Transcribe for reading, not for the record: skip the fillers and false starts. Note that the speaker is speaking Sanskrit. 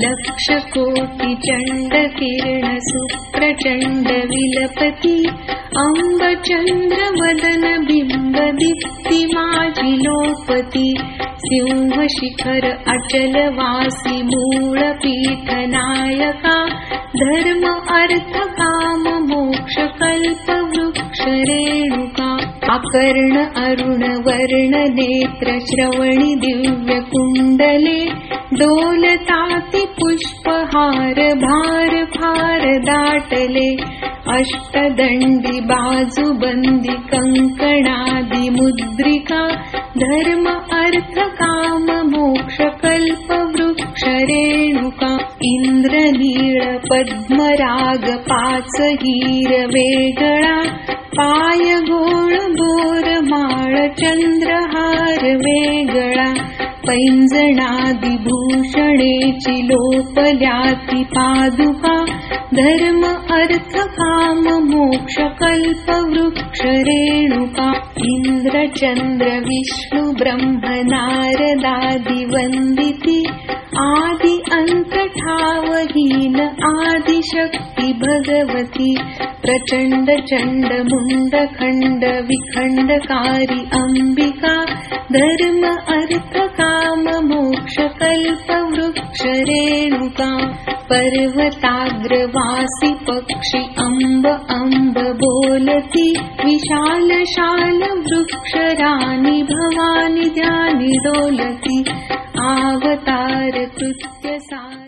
लक्षकोटि चण्ड किरण सुप्रचण्ड विलपति अम्ब चन्द्र वदन बिम्ब दीप्तिमाजिलोपति सिंह शिखर अचल वासी मूल पीठ नायका धर्म अर्थ काम मोक्ष कल्प वृक्ष रेणुका अकर्ण अरुण वर्ण नेत्र श्रवणि दिव्य कुण्डले डोलताति पुष्पहार भार भार दाटले अष्टदण्डि बाजुबन्दी कंकणादि मुद्रिका धर्म अर्थ काम मोक्ष कल्प वृक्ष रेणुका इंद्रनीळ पद्मराग पाच हीर वेगळा पाय गोळ बोरमाळ चंद्रहार वेगळा पैंजणादि भूषणेची लोपल्याति पादुका धर्म अर्थ काम मोक्ष कल्प वृक्ष रेणुका इंद्र चंद्र विष्णु ब्रह्म नारदादि वंदिती आदि अंत ठावहीन आदि शक्ति भगवती प्रचंड चंड मुंड खंड विखंडकारी अंबिका धर्म अर्थ काम मोक्ष कल्प वृक्ष रेणुका पर्वताग्रवासी पक्षी अम्ब अम्ब बोलती विशाल शाल वृक्ष रानी भवानी ध्यानि डोलती अवतार कृत्य सार